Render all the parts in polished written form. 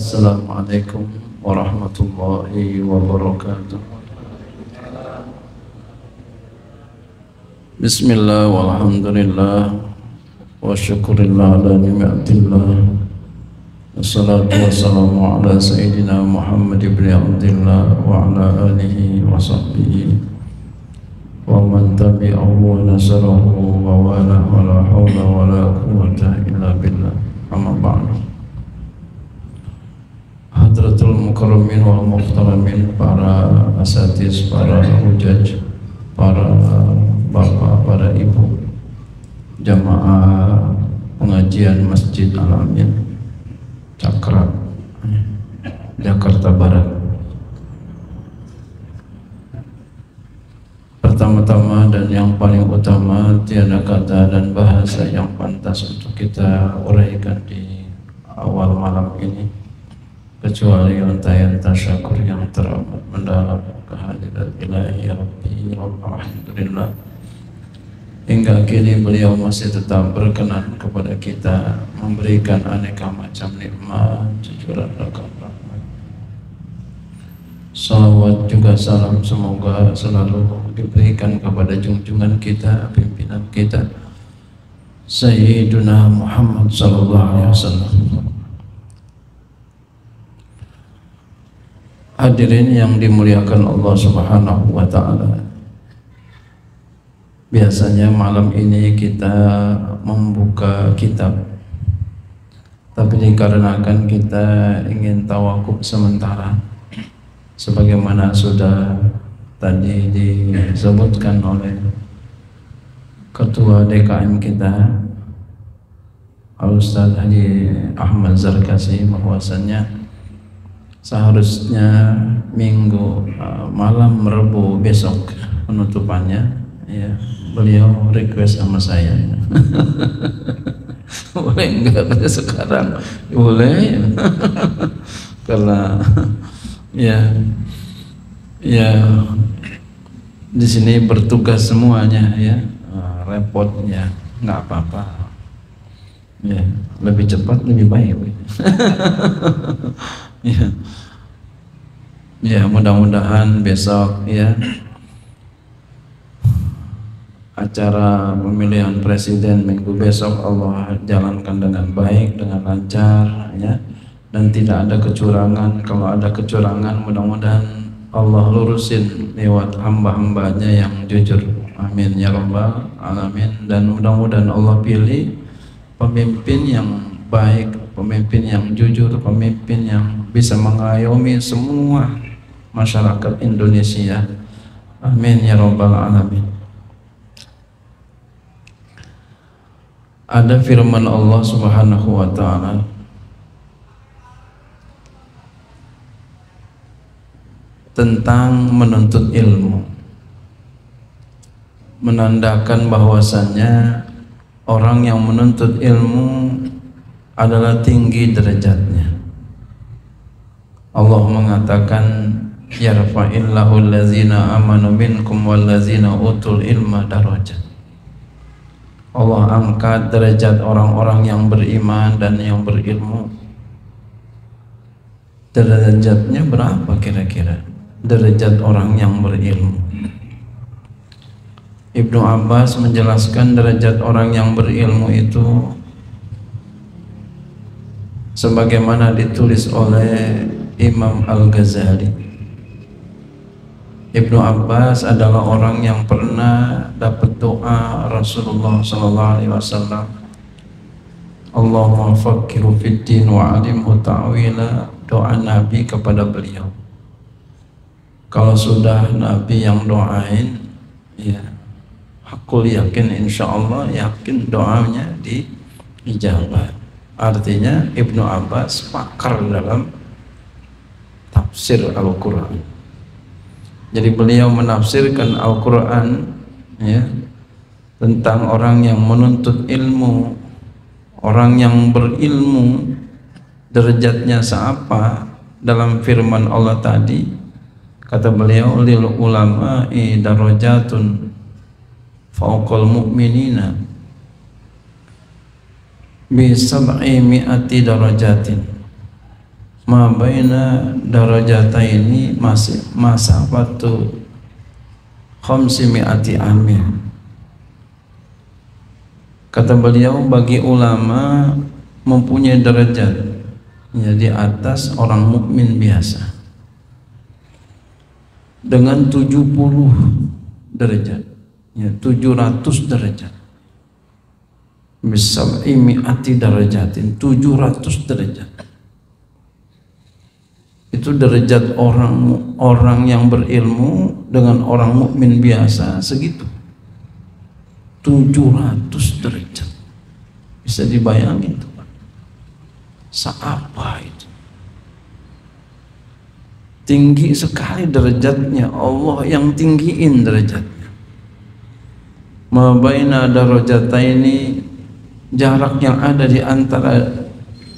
Assalamualaikum warahmatullahi wabarakatuh. Bismillah walhamdulillah wa syukurillah ala ni'matillah. Wassalatu wassalamu ala sayyidina Muhammad ibn Abdillah wa ala alihi wa sahbihi wa man tabi'ahu wa nasarahu wa wala wa la hawla wa la quwwata illa billah. Amma ba'du. Hadratul mukarramin wal muhtaramin, para asatiz, para hujaj, para bapak, para ibu, jamaah pengajian Masjid Al-Amin Cakra, Jakarta Barat. Pertama-tama dan yang paling utama, tiada kata dan bahasa yang pantas untuk kita uraikan di awal malam ini kecuali untayan tasyakur yang teramat mendalam kehadirat ilahi Rabbi alhamdulillah. Hingga kini beliau masih tetap berkenan kepada kita, memberikan aneka macam nikmat, cucuran rahmat. Salawat juga salam semoga selalu diberikan kepada junjungan kita, pimpinan kita, Sayyiduna Muhammad sallallahu alaihi wasallam. Hadirin yang dimuliakan Allah Subhanahu wa ta'ala, biasanya malam ini kita membuka kitab, tapi dikarenakan kita ingin tawakuf sementara, sebagaimana sudah tadi disebutkan oleh Ketua DKM kita Al-Ustaz Haji Ahmad Zarkasi, bahwasannya seharusnya minggu malam Rabu besok penutupannya, ya, beliau request sama saya. Boleh enggak sekarang? Boleh. Karena ya di sini bertugas semuanya, ya, repotnya nggak apa-apa, ya, lebih cepat lebih baik. Ya, mudah-mudahan besok, ya, acara pemilihan presiden minggu besok Allah jalankan dengan baik, dengan lancar, ya, dan tidak ada kecurangan. Kalau ada kecurangan, mudah-mudahan Allah lurusin lewat hamba-hambanya yang jujur. Amin ya rabbal alamin. Dan mudah-mudahan Allah pilih pemimpin yang baik, pemimpin yang jujur, pemimpin yang bisa mengayomi semua masyarakat Indonesia. Amin ya rabbal alamin. Ada firman Allah Subhanahu wa ta'ala tentang menuntut ilmu, menandakan bahwasannya orang yang menuntut ilmu adalah tinggi derajatnya. Allah mengatakan, yarfa'illahu allazina amanu minkum wallazina utul ilma darajat. Allah angkat derajat orang-orang yang beriman dan yang berilmu. Derajatnya berapa kira-kira? Derajat orang yang berilmu. Ibnu Abbas menjelaskan derajat orang yang berilmu itu sebagaimana ditulis oleh Imam Al-Ghazali. Ibnu Abbas adalah orang yang pernah dapat doa Rasulullah SAW, Allahumma faqihu fid din wa alimhu ta'wila. Doa Nabi kepada beliau. Kalau sudah Nabi yang doain, ya, hakul yakin, insya Allah yakin doanya diijabah. Artinya Ibnu Abbas pakar dalam tafsir Al-Quran. Jadi beliau menafsirkan Al-Quran, ya, tentang orang yang menuntut ilmu, orang yang berilmu, derajatnya seapa dalam firman Allah tadi. Kata beliau, lil ulama'i darajatun fauqal mu'minina bi sab'i mi'ati darajatin. ma baina darajataini masafatu khamsimi'ati amin. Kata beliau, bagi ulama mempunyai derajat ya di atas orang mukmin biasa dengan 70 derajat ya, 700 derajat, bisab'i mi'ati darajatin, 700 derajat. Itu derajat orang yang berilmu dengan orang mukmin biasa segitu, 700 derajat. Bisa dibayangin tuh, seapa itu, tinggi sekali derajatnya. Allah yang tinggiin derajatnya. Ma baina darajataini, jarak yang ada di antara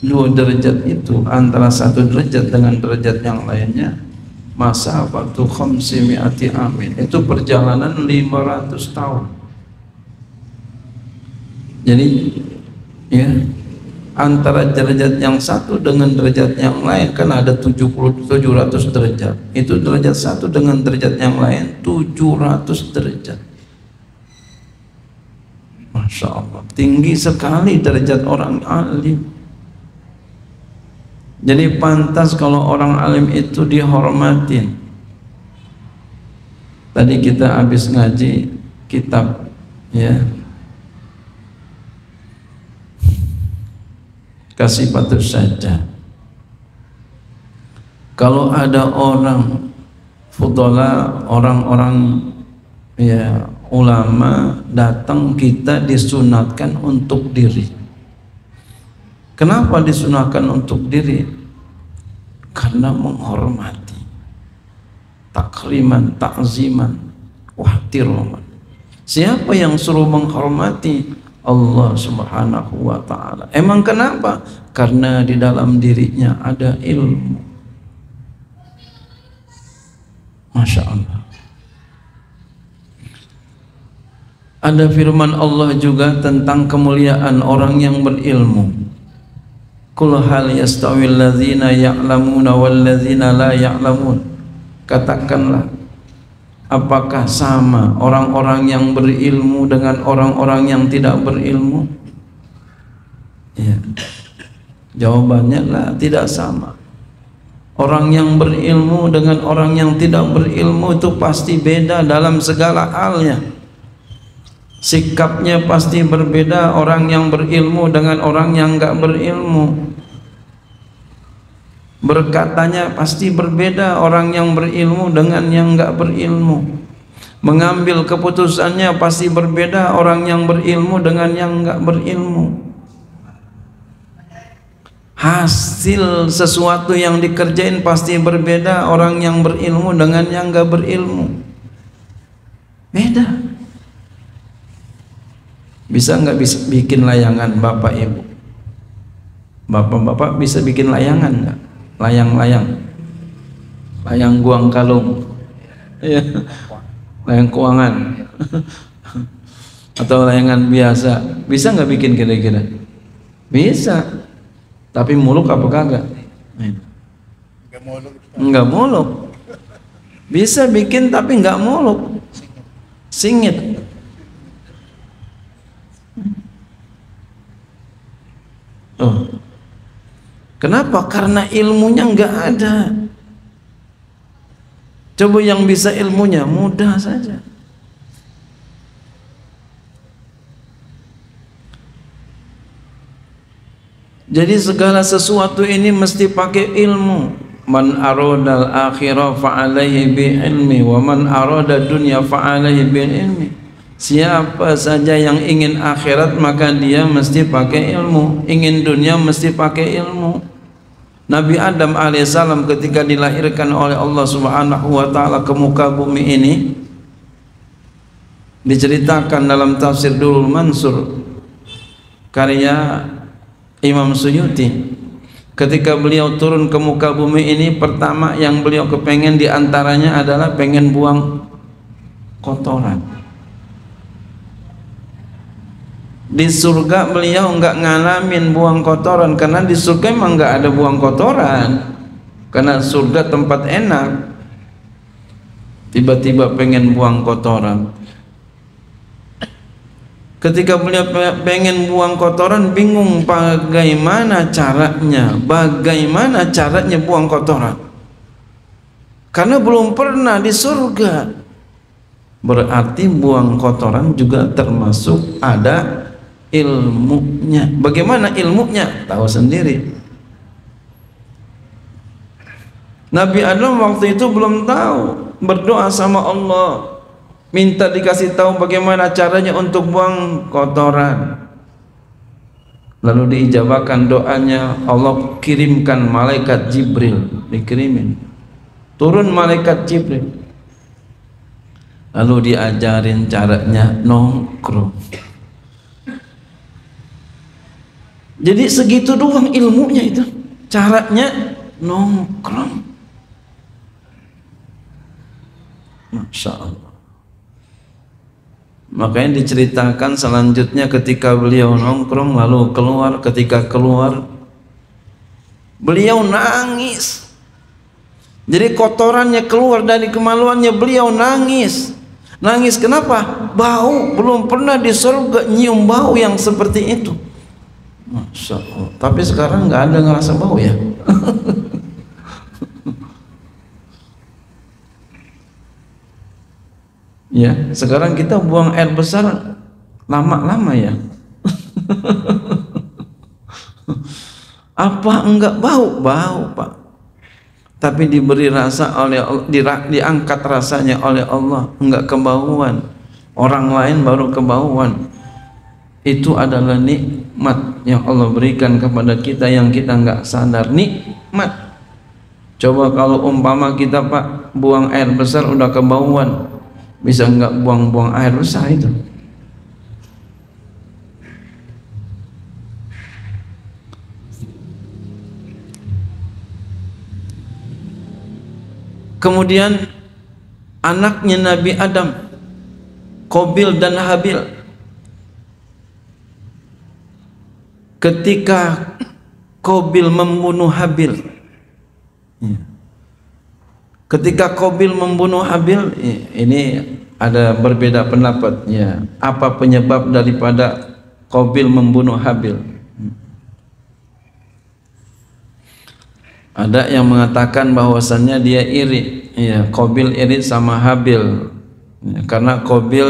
dua derajat itu, antara satu derajat dengan derajat yang lainnya, masafatu khamsimi'ati amin, itu perjalanan 500 tahun. Jadi ya, antara derajat yang satu dengan derajat yang lain kan ada 700 derajat. Itu derajat satu dengan derajat yang lain 700 derajat. Masya Allah, tinggi sekali derajat orang alim. Jadi pantas kalau orang alim itu dihormatin. Tadi kita habis ngaji kitab ya, Kasifatus Sajjah. Kalau ada orang fudhala, orang-orang ya ulama datang, kita disunatkan untuk diri. Kenapa disunahkan untuk diri? Karena menghormati, takriman, takziman, wahtiraman. Siapa yang suruh menghormati? Allah Subhanahu wa ta'ala. Emang kenapa? Karena di dalam dirinya ada ilmu. Masya Allah. Ada firman Allah juga tentang kemuliaan orang yang berilmu. Qul hal yastawil ladzina ya'lamuna wal ladzina la ya'lamun. Katakanlah, apakah sama orang-orang yang berilmu dengan orang-orang yang tidak berilmu? Ya. Jawabannya lah, tidak sama. Orang yang berilmu dengan orang yang tidak berilmu itu pasti beda dalam segala halnya. Sikapnya pasti berbeda orang yang berilmu dengan orang yang enggak berilmu. Berkatanya pasti berbeda orang yang berilmu dengan yang enggak berilmu. Mengambil keputusannya pasti berbeda orang yang berilmu dengan yang enggak berilmu. Hasil sesuatu yang dikerjain pasti berbeda orang yang berilmu dengan yang enggak berilmu. Beda. Bisa nggak bisa bikin layangan bapak ibu? Bapak-bapak bisa bikin layangan nggak? Layang-layang, layang guang kalung, ya. Layang keuangan, atau layangan biasa, bisa nggak bikin kira-kira? Bisa, tapi muluk apa kagak? Nggak muluk. Bisa bikin tapi nggak muluk, singit. Oh. Kenapa? Karena ilmunya nggak ada. Coba yang bisa ilmunya, mudah saja. Jadi segala sesuatu ini mesti pakai ilmu. Man aradal akhirah fa'alaihi bi ilmi wa man arada dunya fa'alaihi bil ilmi. Siapa saja yang ingin akhirat maka dia mesti pakai ilmu, ingin dunia mesti pakai ilmu. Nabi Adam alaihissalam ketika dilahirkan oleh Allah Subhanahu wa ta'ala ke muka bumi ini, diceritakan dalam tafsir Durrul Mansur karya Imam Suyuti, ketika beliau turun ke muka bumi ini, pertama yang beliau kepengen diantaranya adalah pengen buang kotoran. Di surga beliau enggak ngalamin buang kotoran, karena di surga emang enggak ada buang kotoran. Karena surga tempat enak, tiba-tiba pengen buang kotoran. Ketika beliau pengen buang kotoran, bingung bagaimana caranya buang kotoran, karena belum pernah di surga. Berarti buang kotoran juga termasuk ada ilmunya. Bagaimana ilmunya? Tahu sendiri. Nabi Adam waktu itu belum tahu, berdoa sama Allah, minta dikasih tahu bagaimana caranya untuk buang kotoran. Lalu diijabahkan doanya, Allah kirimkan malaikat Jibril, dikirimin. Turun malaikat Jibril. Lalu diajarin caranya nongkrong. Jadi segitu doang ilmunya itu. Caranya nongkrong. Masya Allah. Makanya diceritakan selanjutnya ketika beliau nongkrong lalu keluar, ketika keluar beliau nangis. Jadi kotorannya keluar dari kemaluannya, beliau nangis. Nangis kenapa? Bau, belum pernah di surga nyium bau yang seperti itu. Masya Allah. Tapi sekarang nggak ada ngerasa bau ya. Ya, sekarang kita buang air besar lama-lama ya. Apa enggak bau? Bau, Pak. Tapi diberi rasa oleh Allah, diangkat rasanya oleh Allah, enggak kebauan. Orang lain baru kebauan. Itu adalah nikmat yang Allah berikan kepada kita yang kita enggak sadar. Nikmat. Coba kalau umpama kita, Pak, buang air besar udah kebauan, bisa enggak buang-buang air besar itu? Kemudian anaknya Nabi Adam, Qabil dan Habil, ketika Qabil membunuh Habil, ketika Qabil membunuh Habil, ini ada berbeda pendapat ya, apa penyebab daripada Qabil membunuh Habil. Ada yang mengatakan bahwasannya dia iri, ya, Qabil iri sama Habil, ya, karena Qabil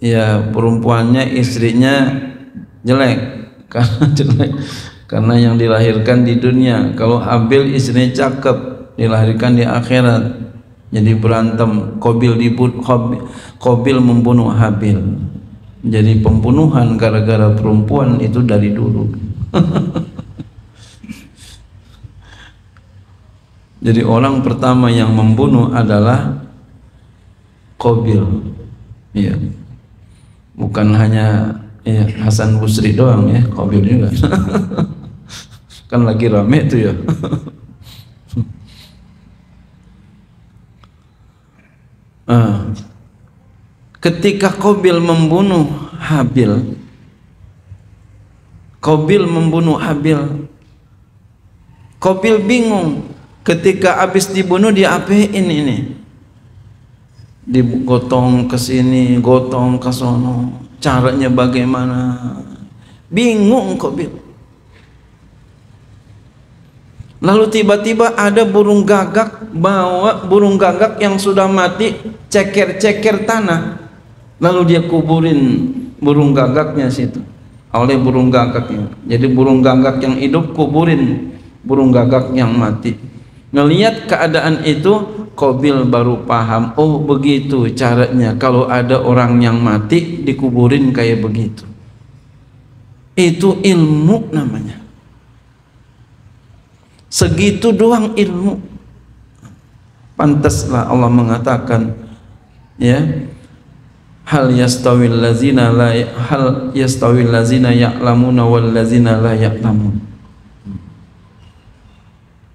ya perempuannya, istrinya jelek, karena yang dilahirkan di dunia. Kalau Habil istrinya cakep, dilahirkan di akhirat, jadi berantem. Qabil membunuh Habil, jadi pembunuhan gara-gara perempuan itu dari dulu. Jadi orang pertama yang membunuh adalah Qabil, ya. Bukan hanya ya, Hasan Basri doang ya, Qabil juga. Kan lagi rame itu ya. Ketika Qabil membunuh Habil, Qabil bingung. Ketika habis dibunuh diapain ini? Digotong ke sini, gotong ke sono. Caranya bagaimana? Bingung Qabil. Lalu tiba-tiba ada burung gagak, bawa burung gagak yang sudah mati, ceker-ceker tanah. Lalu dia kuburin burung gagaknya situ. Oleh burung gagaknya. Jadi burung gagak yang hidup kuburin burung gagak yang mati. Ngelihat keadaan itu, Qabil baru paham, oh begitu caranya kalau ada orang yang mati dikuburin kayak begitu. Itu ilmu namanya. Segitu doang ilmu. Pantaslah Allah mengatakan, ya, hal yastawil lazina ya'lamuna wal lazina la ya'lamun.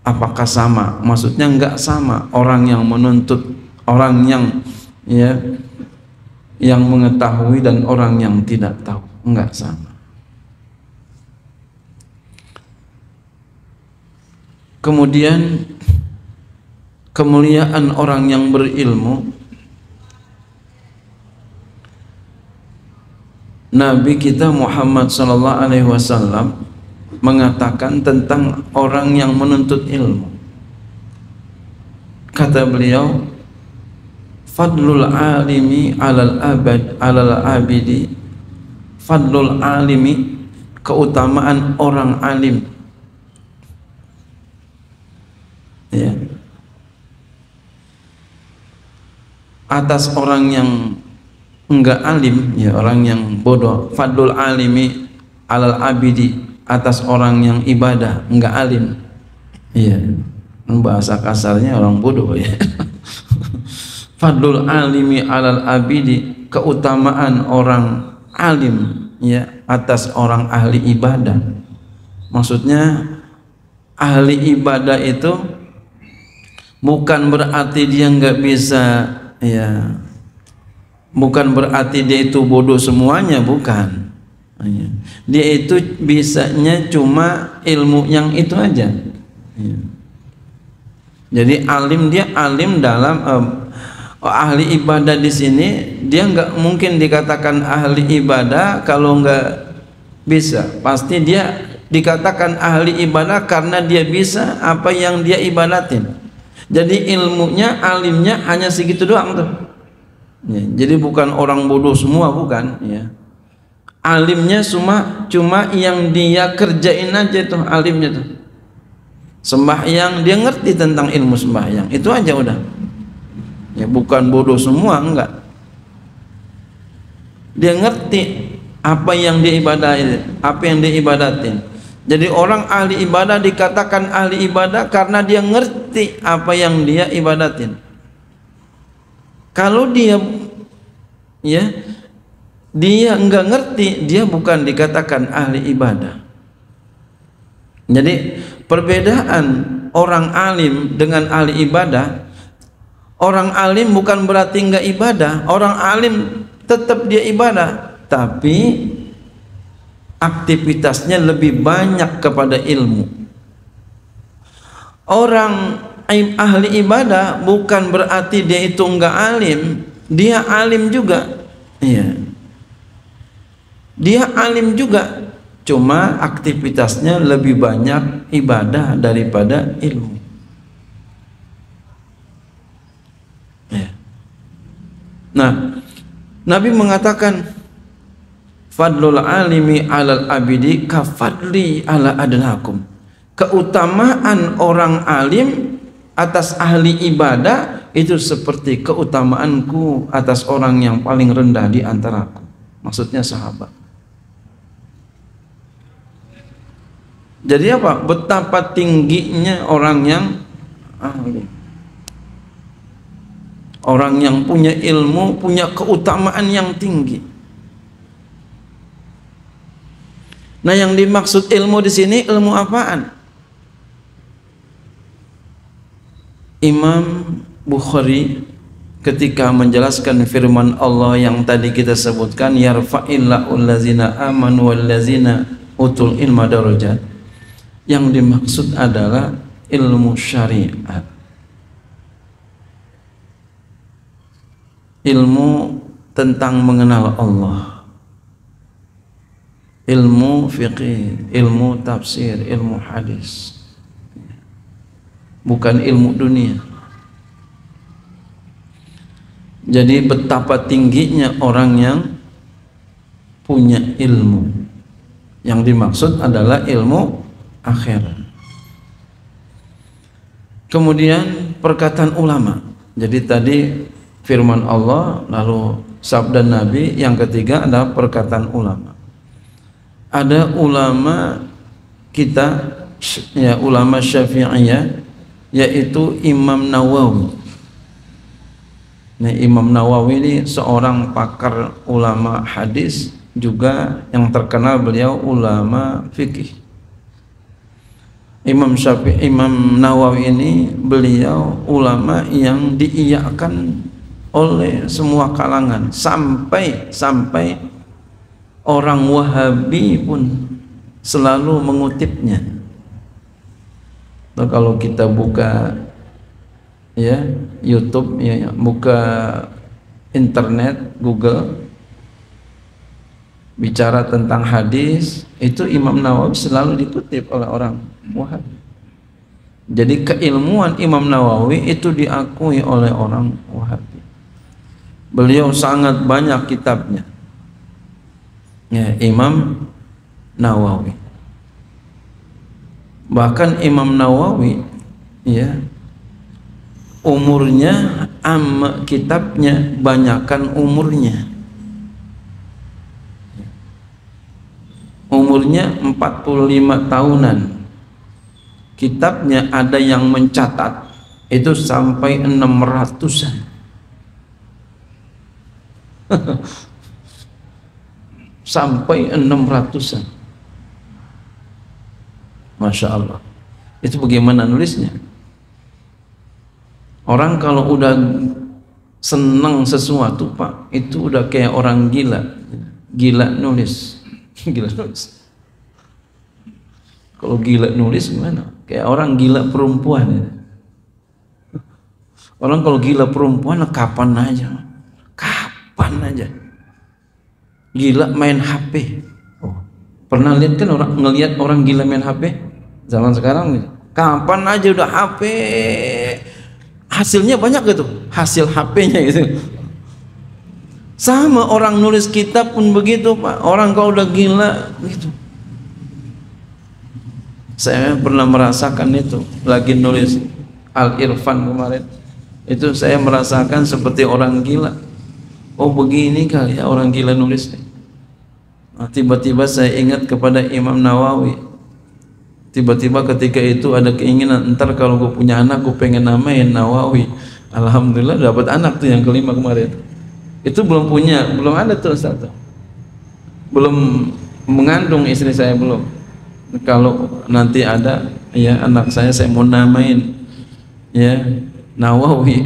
Apakah sama? Maksudnya enggak sama orang yang menuntut, orang yang ya yang mengetahui dan orang yang tidak tahu, enggak sama. Kemudian kemuliaan orang yang berilmu, Nabi kita Muhammad sallallahu alaihi wasallam mengatakan tentang orang yang menuntut ilmu. Kata beliau, fadlul alimi alal abidi, fadlul alimi, keutamaan orang alim, ya, atas orang yang enggak alim, ya, orang yang bodoh. Fadlul alimi alal abidi, atas orang yang ibadah enggak alim, iya, bahasa kasarnya orang bodoh, ya. Fadlul alimi alal abidi, keutamaan orang alim, ya, atas orang ahli ibadah. Maksudnya ahli ibadah itu bukan berarti dia nggak bisa, ya, bukan berarti dia itu bodoh semuanya, bukan. Dia itu bisanya cuma ilmu yang itu aja. Jadi alim, dia alim dalam ahli ibadah. Di sini dia nggak mungkin dikatakan ahli ibadah kalau nggak bisa. Pasti dia dikatakan ahli ibadah karena dia bisa apa yang dia ibadatin. Jadi ilmunya, alimnya hanya segitu doang tuh. Ya, jadi bukan orang bodoh semua, bukan, ya. Alimnya cuma yang dia kerjain aja tuh, alimnya tuh. Sembahyang dia ngerti tentang ilmu sembahyang, itu aja udah. Ya, bukan bodoh semua, enggak. Dia ngerti apa yang dia ibadatin, apa yang dia ibadatin. Jadi orang ahli ibadah dikatakan ahli ibadah karena dia ngerti apa yang dia ibadatin. Kalau dia, ya, dia enggak ngerti, dia bukan dikatakan ahli ibadah. Jadi perbedaan orang alim dengan ahli ibadah, orang alim bukan berarti enggak ibadah. Orang alim tetap dia ibadah, tapi aktivitasnya lebih banyak kepada ilmu. Orang ahli ibadah bukan berarti dia itu enggak alim, dia alim juga. Iya. Dia alim juga, cuma aktivitasnya lebih banyak ibadah daripada ilmu. Ya. Nah, Nabi mengatakan fadlul alimi alal abidi kafadli ala adnakum, keutamaan orang alim atas ahli ibadah itu seperti keutamaanku atas orang yang paling rendah di antaraku. Maksudnya sahabat. Jadi apa? Betapa tingginya orang yang ahli, orang yang punya ilmu, punya keutamaan yang tinggi. Nah, yang dimaksud ilmu di sini ilmu apaan? Imam Bukhari ketika menjelaskan firman Allah yang tadi kita sebutkan, yarfa'illahul ladzina amanu wal ladzina utul ilma darajat, yang dimaksud adalah ilmu syariat, ilmu tentang mengenal Allah, ilmu fiqih, ilmu tafsir, ilmu hadis, bukan ilmu dunia. Jadi betapa tingginya orang yang punya ilmu. Yang dimaksud adalah ilmu akhirat. Kemudian perkataan ulama. Jadi tadi firman Allah, lalu sabda Nabi, yang ketiga adalah perkataan ulama. Ada ulama kita, ya, ulama Syafi'iyah, yaitu Imam Nawawi. Nah, Imam Nawawi ini seorang pakar ulama hadis, juga yang terkenal beliau ulama fikih. Imam Nawawi ini beliau ulama yang diiyakan oleh semua kalangan, sampai orang Wahabi pun selalu mengutipnya. Nah, kalau kita buka ya, YouTube, ya, buka internet, Google, bicara tentang hadis, itu Imam Nawawi selalu dikutip oleh orang Wahabi. Jadi keilmuan Imam Nawawi itu diakui oleh orang Wahabi. Beliau sangat banyak kitabnya, ya, Imam Nawawi. Bahkan Imam Nawawi, ya, umurnya kitabnya banyakan umurnya. Umurnya 45 tahunan. Kitabnya ada yang mencatat itu sampai 600-an. Sampai 600-an. Masya Allah. Itu bagaimana nulisnya? Orang kalau udah senang sesuatu, Pak, itu udah kayak orang gila. Gila nulis. Gila nulis. Kalau gila nulis gimana? Kayak orang gila perempuan ya. Orang kalau gila perempuan kapan aja. Kapan aja. Gila main HP. Oh, pernah lihat kan ngelihat orang gila main HP? Zaman sekarang nih. Kapan aja udah HP. Hasilnya banyak gitu. Hasil HP-nya gitu. Sama orang nulis kitab pun begitu, Pak. Orang kalau udah gila gitu. Saya pernah merasakan itu lagi nulis Al-Irfan kemarin. Itu saya merasakan seperti orang gila. Oh, begini kali ya orang gila nulis. Nah, tiba-tiba saya ingat kepada Imam Nawawi. Tiba-tiba ketika itu ada keinginan, ntar kalau gue punya anak gue pengen namain Nawawi. Alhamdulillah dapat anak tuh yang kelima kemarin. Itu belum punya, belum ada tuh Ustaz. Belum mengandung istri saya belum. Kalau nanti ada ya anak saya mau namain ya Nawawi.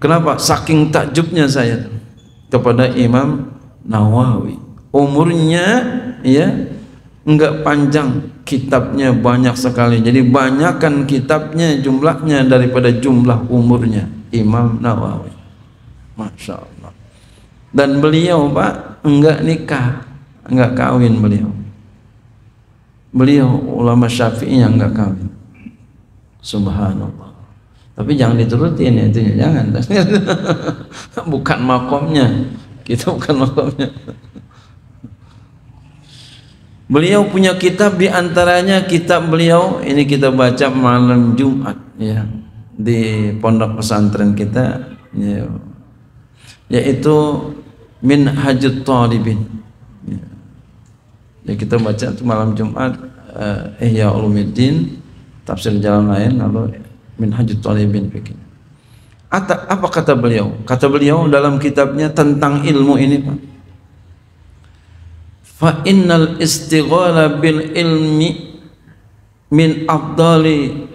Kenapa? Saking takjubnya saya kepada Imam Nawawi. Umurnya ya enggak panjang, kitabnya banyak sekali. Jadi banyakkan kitabnya jumlahnya daripada jumlah umurnya Imam Nawawi. Masya Allah. Dan beliau, Pak, enggak nikah, enggak kawin beliau. Beliau ulama Syafi'i yang enggak kawin. Subhanallah. Tapi jangan diturutin ya, itu jangan. Bukan makomnya. Kita bukan makomnya. Beliau punya kitab, di antaranya kitab beliau ini kita baca malam Jumat ya di pondok pesantren kita ya, yaitu Minhajut Talibin. Ya, kita baca itu malam Jumat Ihya Ulumuddin, tafsir jalan lain, lalu Minhajut Talibin begini. Apa kata beliau? Kata beliau dalam kitabnya tentang ilmu ini, Pak. Fa innal istighala bil ilmi min afdali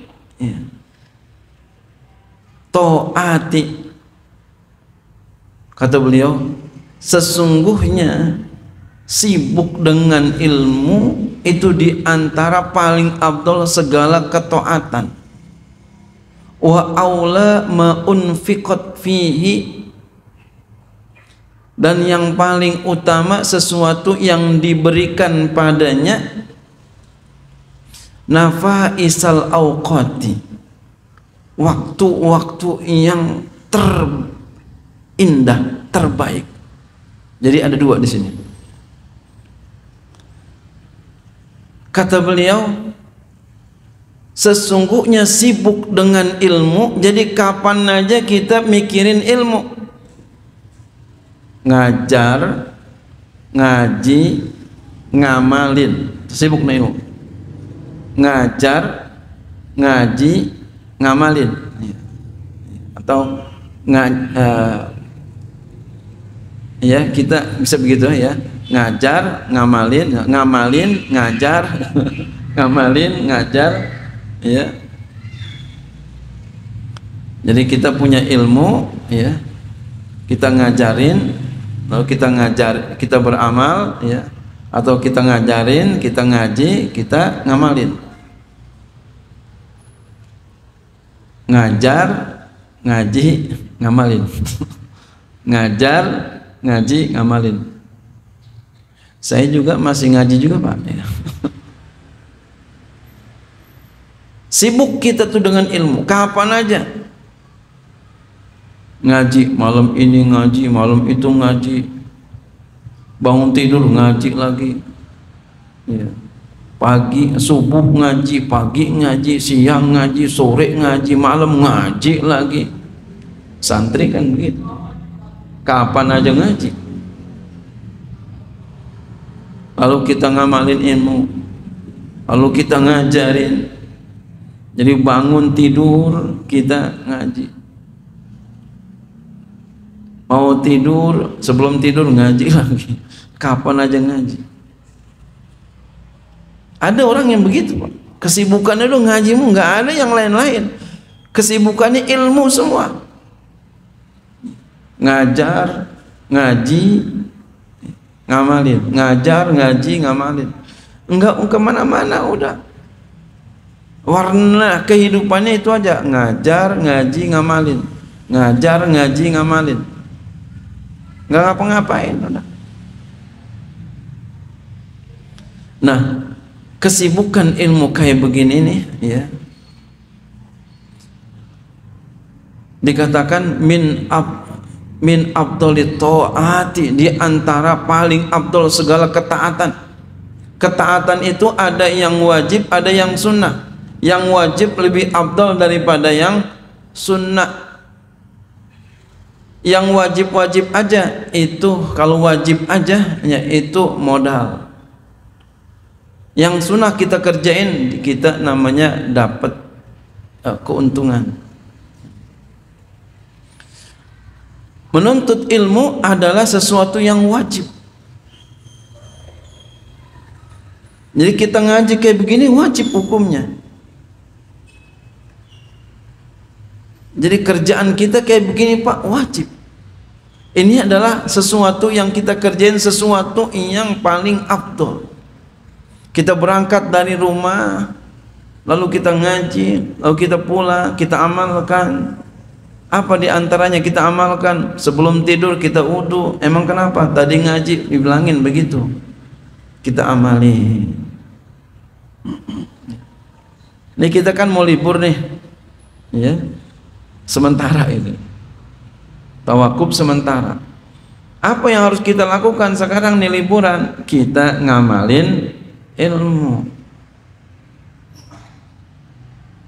taati. Kata beliau, sesungguhnya sibuk dengan ilmu itu di antara paling afdal segala ketaatan. Wa aula ma unfiqat fihi, dan yang paling utama sesuatu yang diberikan padanya nafaisal awqati, waktu-waktu yang terindah, terbaik. Jadi ada dua di sini. Kata beliau, sesungguhnya sibuk dengan ilmu, jadi kapan aja kita mikirin ilmu, ngajar, ngaji, ngamalin, sibuk dengan ilmu, ngajar, ngaji, ngamalin, atau ya kita bisa begitu ya, ngajar, ngamalin, ngamalin, ngajar, ngamalin, ngajar, ya. Jadi kita punya ilmu, ya, kita ngajarin, lalu kita ngajar, kita beramal, ya, atau kita ngajarin, kita ngaji, kita ngamalin. ngajar, ngaji, ngamalin. Ngajar, ngaji, ngamalin. Saya juga masih ngaji juga Pak. Sibuk kita tuh dengan ilmu, kapan aja. Ngaji, malam ini ngaji, malam itu ngaji. Bangun tidur ngaji lagi. Ya. Pagi, subuh ngaji, pagi ngaji, siang ngaji, sore ngaji, malam ngaji lagi. Santri kan begitu. Kapan aja ngaji. Lalu kita ngamalin ilmu, lalu kita ngajarin. Jadi bangun tidur kita ngaji. Mau tidur, sebelum tidur ngaji lagi. Kapan aja ngaji. Ada orang yang begitu Pak. Kesibukannya itu ngajimu, nggak ada yang lain-lain. Kesibukannya ilmu semua. Ngajar, ngaji, ngamalin. Ngajar, ngaji, ngamalin. Enggak kemana-mana udah. Warna kehidupannya itu aja. Ngajar, ngaji, ngamalin. Ngajar, ngaji, ngamalin. Enggak ngapa-ngapain udah. Nah, kesibukan ilmu kayak begini nih ya. Dikatakan min afdhalit taati, di antara paling afdol segala ketaatan. Ketaatan itu ada yang wajib, ada yang sunnah. Yang wajib lebih afdol daripada yang sunnah. Yang wajib-wajib aja itu, kalau wajib aja ya itu modal. Yang sunnah kita kerjain, kita namanya dapat keuntungan. Menuntut ilmu adalah sesuatu yang wajib. Jadi kita ngaji kayak begini wajib hukumnya. Jadi kerjaan kita kayak begini Pak, wajib. Ini adalah sesuatu yang kita kerjain, sesuatu yang paling afdol. Kita berangkat dari rumah, lalu kita ngaji, lalu kita pulang, kita amalkan. Apa di antaranya kita amalkan? Sebelum tidur kita wudu. Emang kenapa? Tadi ngaji dibilangin begitu. Kita amali. Ini kita kan mau libur nih, ya. Sementara ini. Tawakuf sementara. Apa yang harus kita lakukan sekarang nih liburan? Kita ngamalin ilmu.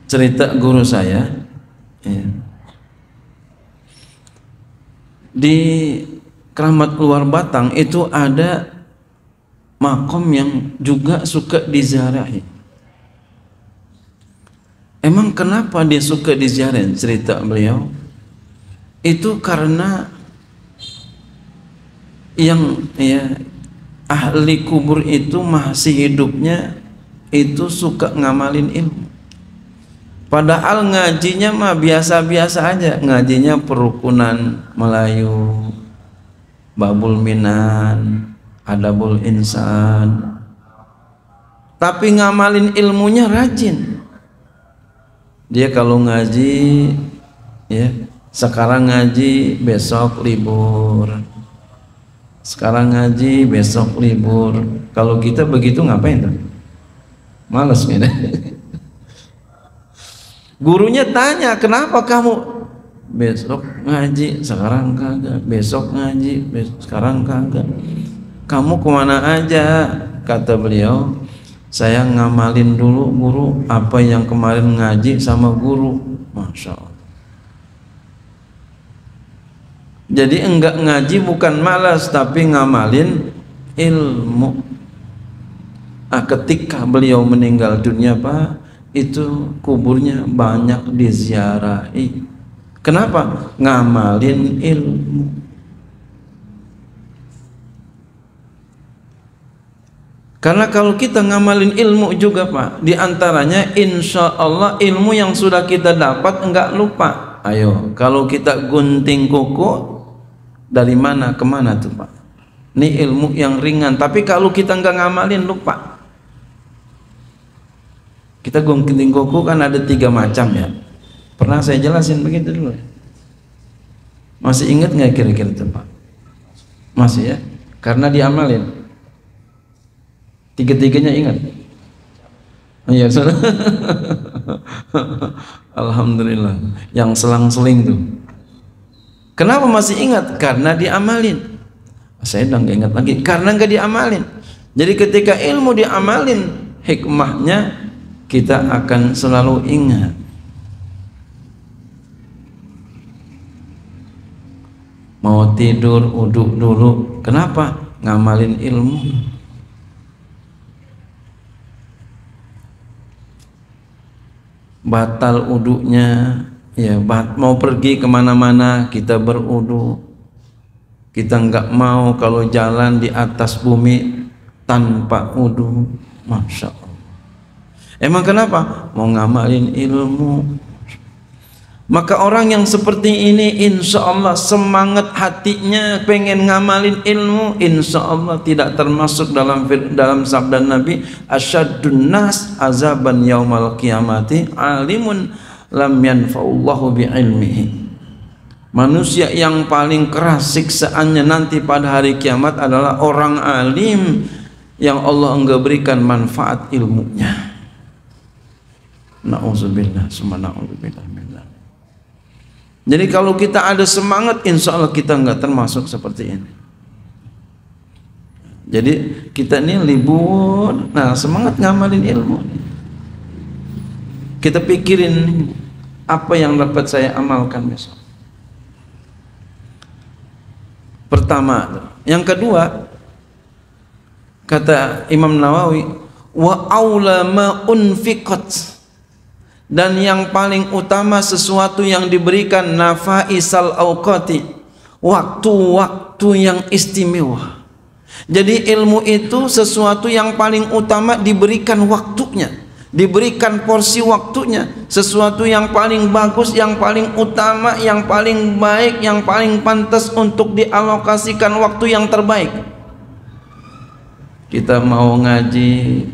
Cerita guru saya, ya. Di Keramat Luar Batang itu ada makom yang juga suka diziarahi. Emang kenapa dia suka diziarahi? Cerita beliau itu karena yang ya ahli kubur itu masih hidupnya itu suka ngamalin ilmu. Padahal ngajinya mah biasa-biasa aja. Ngajinya perukunan Melayu, Babul Minan, Adabul Insan. Tapi ngamalin ilmunya rajin. Dia kalau ngaji, ya sekarang ngaji, besok libur. Sekarang ngaji, besok libur. Kalau kita begitu ngapain tuh? Males gitu. Gurunya tanya, kenapa kamu besok ngaji, sekarang kagak, besok ngaji, sekarang kagak. Kamu kemana aja? Kata beliau, saya ngamalin dulu guru apa yang kemarin ngaji sama guru. Masya Allah. Jadi enggak ngaji bukan malas, tapi ngamalin ilmu. Ketika beliau meninggal dunia Pak, itu kuburnya banyak diziarahi. Kenapa? Ngamalin ilmu. Karena kalau kita ngamalin ilmu juga Pak, diantaranya insya Allah ilmu yang sudah kita dapat enggak lupa. Ayo, kalau kita gunting kuku, dari mana ke mana tuh Pak? Ini ilmu yang ringan, tapi kalau kita enggak ngamalin lupa. Kita gunting kuku kan ada 3 macam ya. Pernah saya jelasin begitu dulu. Masih ingat nggak kira-kira itu Pak? Masih ya? Karena diamalin. Tiga-tiganya ingat. Iya, alhamdulillah. Yang selang-seling tuh. Kenapa masih ingat? Karena diamalin. Saya udah nggak ingat lagi. Karena nggak diamalin. Jadi ketika ilmu diamalin, hikmahnya kita akan selalu ingat. Mau tidur, uduk dulu. Kenapa? Ngamalin ilmu. Batal uduknya, ya mau pergi kemana-mana kita berudu. Kita nggak mau kalau jalan di atas bumi tanpa udu. Masya Allah. Emang kenapa? Mau ngamalin ilmu. Maka orang yang seperti ini insya Allah semangat hatinya pengen ngamalin ilmu, insya Allah tidak termasuk dalam sabda Nabi, asyadun nas azaban yaumal qiyamati alimun lam yanfa'ullahu bi'ilmihi. Manusia yang paling keras siksaannya nanti pada hari kiamat adalah orang alim yang Allah enggak berikan manfaat ilmunya. Na'udzubillah, summa na'udzubillah billah. Jadi kalau kita ada semangat, insya Allah kita nggak termasuk seperti ini. Jadi kita ini libur, nah semangat ngamalin ilmu. Kita pikirin apa yang dapat saya amalkan besok. Pertama, yang kedua kata Imam Nawawi, wa aula ma unfiqat. Dan yang paling utama sesuatu yang diberikan nafaisal auqati, waktu-waktu yang istimewa. Jadi ilmu itu sesuatu yang paling utama diberikan waktunya, diberikan porsi waktunya, sesuatu yang paling bagus, yang paling utama, yang paling baik, yang paling pantas untuk dialokasikan waktu yang terbaik. Kita mau ngaji,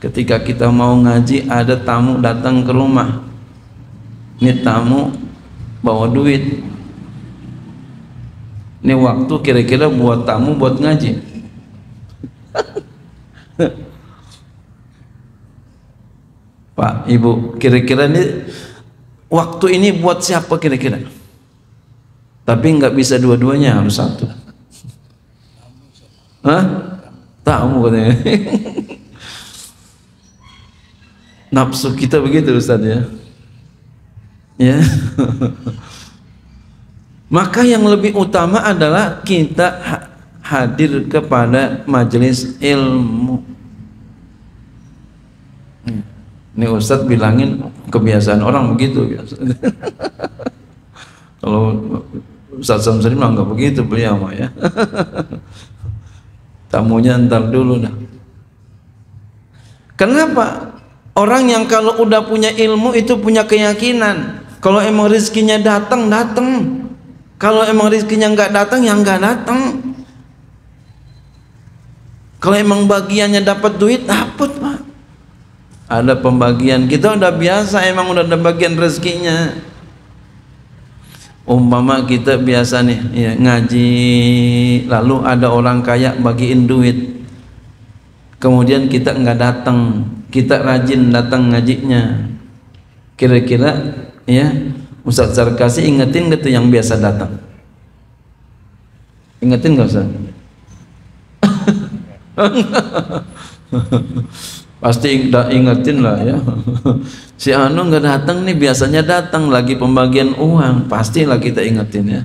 ketika kita mau ngaji ada tamu datang ke rumah. Ini tamu bawa duit. Ini waktu kira-kira buat tamu buat ngaji. Pak, Ibu, kira-kira ini waktu ini buat siapa kira-kira? Tapi nggak bisa dua-duanya, harus satu. Hah? Tamu katanya. Nafsu kita begitu Ustaz ya. Ya. Maka yang lebih utama adalah kita hadir kepada majelis ilmu. Ini Ustaz bilangin kebiasaan orang begitu. Kalau Ustaz Samsuri mah enggak begitu beliau mah ya. Tamunya ntar dulu dah. Kenapa? Orang yang kalau udah punya ilmu itu punya keyakinan. Kalau emang rezekinya datang, datang. Kalau emang rezekinya nggak datang, ya nggak datang. Kalau emang bagiannya dapat duit, dapat Pak. Ada pembagian, kita udah biasa, emang udah ada bagian rezekinya. Umpama kita biasa nih ya, ngaji, lalu ada orang kaya bagiin duit, kemudian kita nggak datang, kita rajin datang ngajinya. Kira-kira ya Ustaz Zarkasi ingetin gitu yang biasa datang? Ingetin nggak Ustaz? Pasti ingetin lah ya. Si Anu nggak datang nih, biasanya datang lagi pembagian uang, pastilah kita ingetin ya.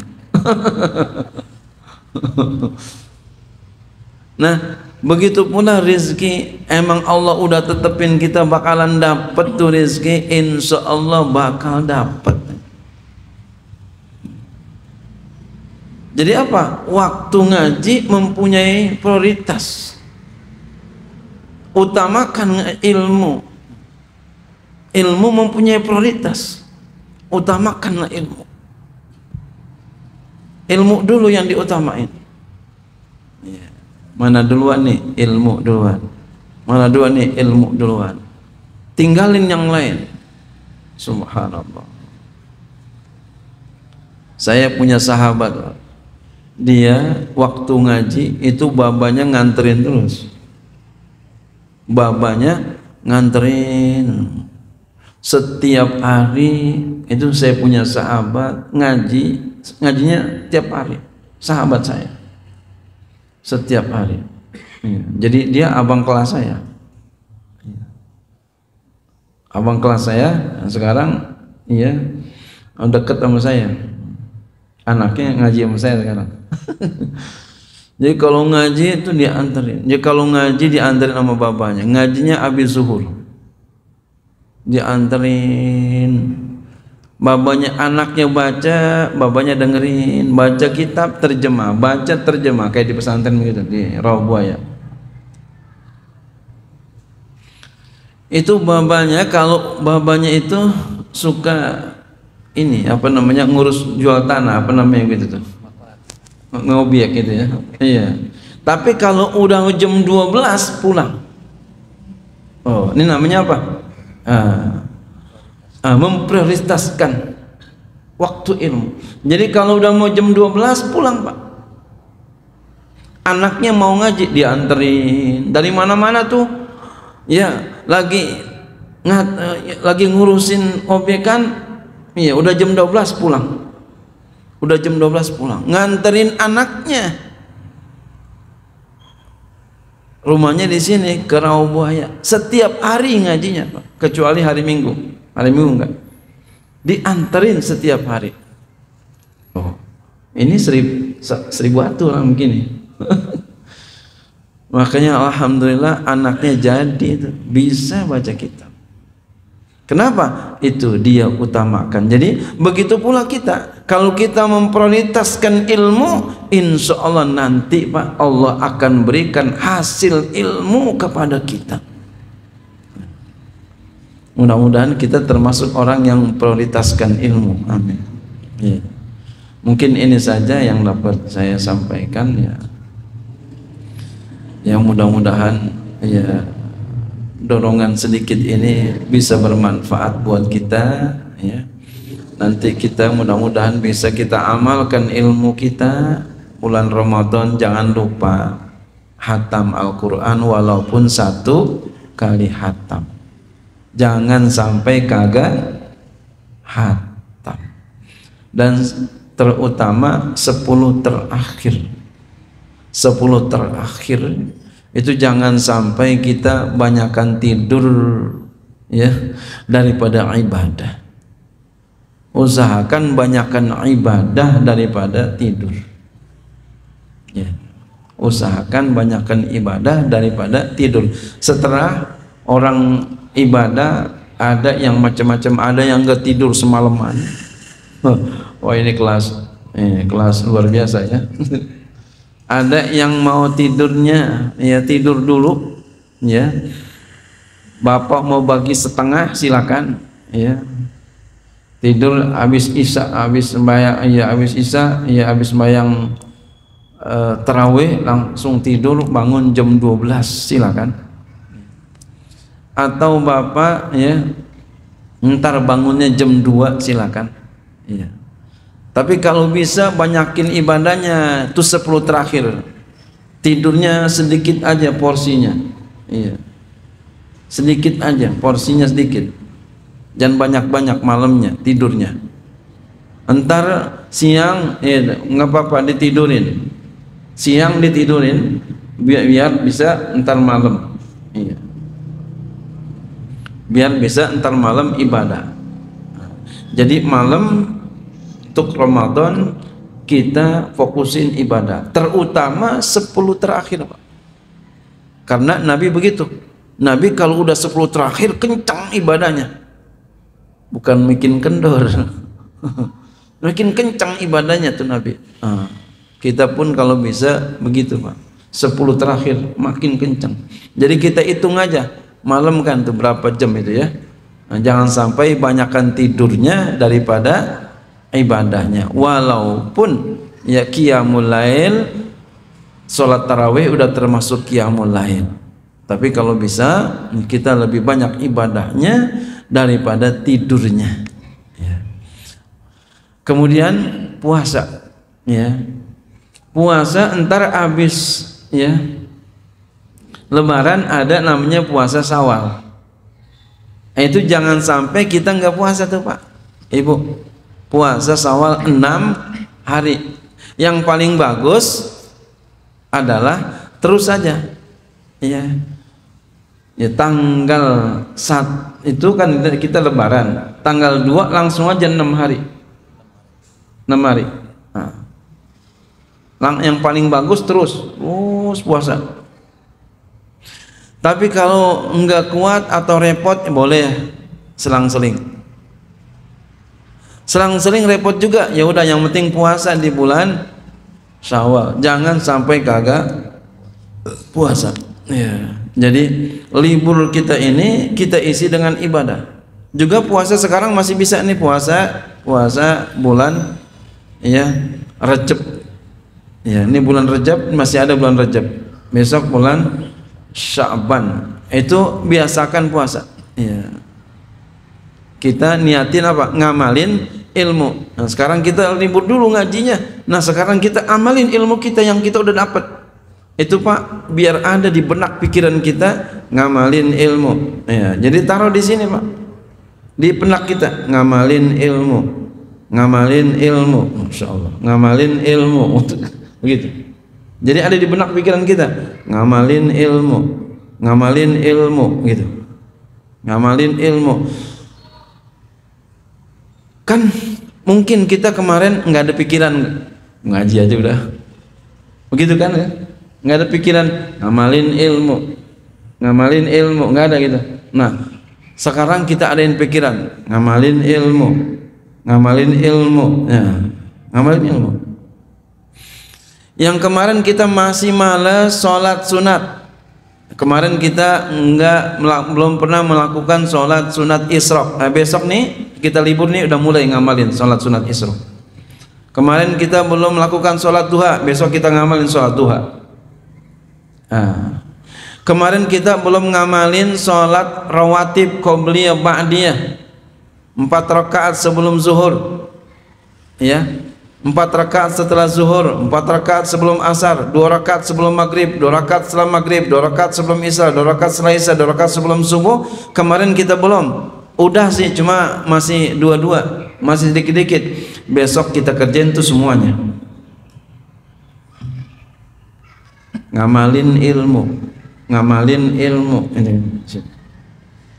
Nah, begitu pula rezeki, emang Allah udah tetepin kita bakalan dapat tuh rezeki, insya Allah bakal dapat. Jadi apa? Waktu ngaji mempunyai prioritas. Utamakan ilmu. Ilmu mempunyai prioritas. Utamakanlah ilmu. Ilmu dulu yang diutamain. Mana duluan nih? Ilmu duluan. Mana duluan nih? Ilmu duluan. Tinggalin yang lain. Subhanallah. Saya punya sahabat, dia waktu ngaji itu babanya nganterin terus, babanya nganterin setiap hari. Itu saya punya sahabat ngajinya tiap hari, sahabat saya setiap hari. Jadi dia abang kelas saya, abang kelas saya sekarang, iya, deket sama saya, anaknya ngaji sama saya sekarang. Jadi kalau ngaji itu dianterin. Jadi kalau ngaji dianterin sama bapaknya. Ngajinya habis zuhur, dianterin. Babanya, anaknya baca, babanya dengerin. Baca kitab terjemah, baca terjemah kayak di pesantren gitu di Rawabuaya. Itu babanya, kalau babanya itu suka ini apa namanya, ngurus jual tanah, apa namanya gitu tuh, ngobiek gitu ya. Iya. Tapi kalau udah jam 12 pulang. Oh, ini namanya apa? Memprioritaskan waktu ilmu. Jadi kalau udah mau jam 12 pulang, Pak. Anaknya mau ngaji dianterin dari mana-mana tuh. Ya, lagi ngurusin obyekan. Iya, udah jam 12 pulang. Udah jam 12 pulang, nganterin anaknya. Rumahnya di sini ke Rawabuaya. Setiap hari ngajinya, Pak. Kecuali hari Minggu. Hari Minggu enggak. Dianterin setiap hari. Oh, ini 1000 atu lah mungkin. Makanya alhamdulillah anaknya jadi itu bisa baca kitab. Kenapa? Itu dia utamakan. Jadi begitu pula kita, kalau kita memprioritaskan ilmu, insya Allah nanti Pak, Allah akan berikan hasil ilmu kepada kita. Mudah-mudahan kita termasuk orang yang memprioritaskan ilmu. Amin. Ya. Mungkin ini saja yang dapat saya sampaikan ya. Yang mudah-mudahan ya dorongan sedikit ini bisa bermanfaat buat kita ya. Nanti kita mudah-mudahan bisa kita amalkan ilmu kita. Bulan Ramadan jangan lupa hatam Al-Quran walaupun 1 kali hatam. Jangan sampai kagak hatam. Dan terutama 10 terakhir. 10 terakhir itu jangan sampai kita banyakkan tidur ya daripada ibadah. Usahakan banyakkan ibadah daripada tidur ya. Usahakan banyakkan ibadah daripada tidur. Setelah orang ibadah ada yang macam-macam, ada yang gak tidur semalaman. Wah ini kelas luar biasa ya. Ada yang mau tidurnya ya tidur dulu ya. Bapak mau bagi setengah silakan ya. Tidur habis isya, habis sembahyang ya, habis isya ya, habis sembahyang tarawih langsung tidur, bangun jam 12 silakan. Atau bapak ya ntar bangunnya jam 2 silakan ya. Tapi kalau bisa banyakin ibadahnya tuh 10 terakhir. Tidurnya sedikit aja porsinya. Iya. Sedikit aja, porsinya sedikit. Jangan banyak-banyak malamnya tidurnya. Entar siang enggak apa-apa ditidurin. Siang ditidurin biar bisa entar malam. Iya. Biar bisa entar malam ibadah. Jadi malam untuk Ramadan kita fokusin ibadah, terutama 10 terakhir Pak. Karena Nabi begitu. Nabi kalau udah 10 terakhir kencang ibadahnya. Bukan bikin kendor. Makin kencang ibadahnya tuh Nabi. Kita pun kalau bisa begitu Pak. 10 terakhir makin kencang. Jadi kita hitung aja malam kan tuh berapa jam itu ya. Jangan sampai banyakkan tidurnya daripada ibadahnya. Walaupun ya qiyamul lail, sholat tarawih udah termasuk qiyamul lail, tapi kalau bisa kita lebih banyak ibadahnya daripada tidurnya ya. Kemudian puasa, ya. Puasa entar habis ya Lebaran ada namanya puasa Syawal. Itu jangan sampai kita nggak puasa tuh Pak, Ibu. Puasa Syawal 6 hari. Yang paling bagus adalah terus saja, ya. Ya tanggal 1 itu kan kita Lebaran, tanggal 2 langsung aja 6 hari. 6 hari. Nah, yang paling bagus terus puasa. Tapi kalau enggak kuat atau repot boleh selang-seling. Selang-seling repot juga, ya udah yang penting puasa di bulan Syawal. Jangan sampai kagak puasa. Ya. Jadi libur kita ini kita isi dengan ibadah. Juga puasa sekarang masih bisa nih, puasa bulan ya Rajab. Ya, ini bulan Rajab, masih ada bulan Rajab. Besok bulan Sya'ban. Itu biasakan puasa. Ya. Kita niatin apa? Ngamalin ilmu. Nah, sekarang kita libur dulu ngajinya. Nah, sekarang kita amalin ilmu kita yang kita udah dapat. Itu Pak, biar ada di benak pikiran kita ngamalin ilmu. Ya, jadi taruh di sini Pak, di benak kita ngamalin ilmu, ngamalin ilmu, Masya Allah, ngamalin ilmu, begitu. Jadi ada di benak pikiran kita ngamalin ilmu, ngamalin ilmu, gitu, ngamalin ilmu. Kan mungkin kita kemarin nggak ada pikiran ngaji aja udah, begitu kan ya? Nggak ada pikiran ngamalin ilmu, nggak ada gitu. Nah, sekarang kita adain pikiran ngamalin ilmu, ya, ngamalin ilmu. Yang kemarin kita masih malas sholat sunat. Kemarin kita belum pernah melakukan sholat sunat isyraq. Nah, besok nih kita libur nih udah mulai ngamalin sholat sunat isyraq. Kemarin kita belum melakukan sholat duha, besok kita ngamalin sholat duha. Nah, kemarin kita belum ngamalin sholat rawatib qobliyah ba'diyah 4 rakaat sebelum zuhur, ya, 4 rakaat setelah zuhur, 4 rakaat sebelum asar, 2 rakaat sebelum maghrib, 2 rakaat setelah maghrib, 2 rakaat sebelum isya, 2 rakaat setelah isya, 2 rakaat sebelum subuh. Kemarin kita belum, udah sih cuma masih 2, masih dikit-dikit. Besok kita kerjain tuh semuanya. Ngamalin ilmu, ini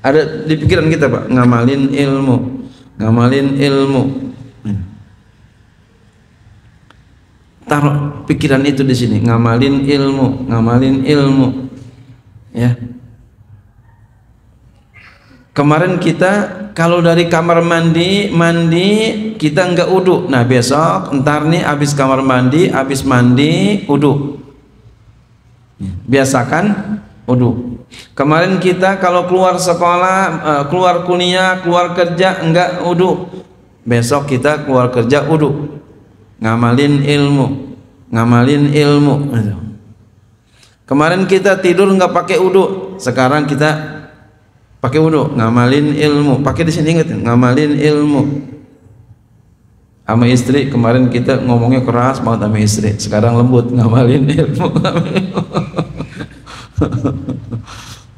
ada di pikiran kita Pak, ngamalin ilmu. Taruh pikiran itu di sini, ngamalin ilmu, ya. Kemarin kita kalau dari kamar mandi kita enggak wudu. Nah, besok entar nih habis kamar mandi, habis mandi wudu. Biasakan wudu. Kemarin kita kalau keluar sekolah, keluar kuliah, keluar kerja enggak wudu. Besok kita keluar kerja wudu. Ngamalin ilmu. Kemarin kita tidur enggak pakai wudu, sekarang kita pakai wudu, ngamalin ilmu. Pakai di sini, ingat, ngamalin ilmu. Sama istri kemarin kita ngomongnya keras banget sama istri, sekarang lembut, ngamalin ilmu.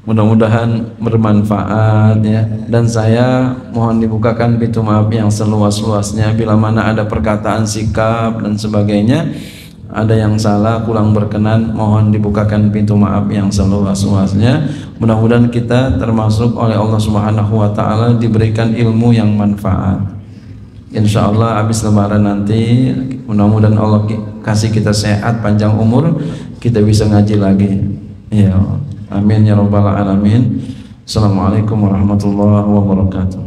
Mudah-mudahan bermanfaat ya, dan saya mohon dibukakan pintu maaf yang seluas-luasnya. Bila mana ada perkataan, sikap dan sebagainya, ada yang salah, kurang berkenan, mohon dibukakan pintu maaf yang seluas-luasnya. Mudah-mudahan kita termasuk oleh Allah Subhanahu wa taala diberikan ilmu yang manfaat. Insyaallah habis lebaran nanti mudah-mudahan Allah kasih kita sehat, panjang umur, kita bisa ngaji lagi. Ya, amin ya rabbal alamin. Assalamualaikum warahmatullahi wabarakatuh.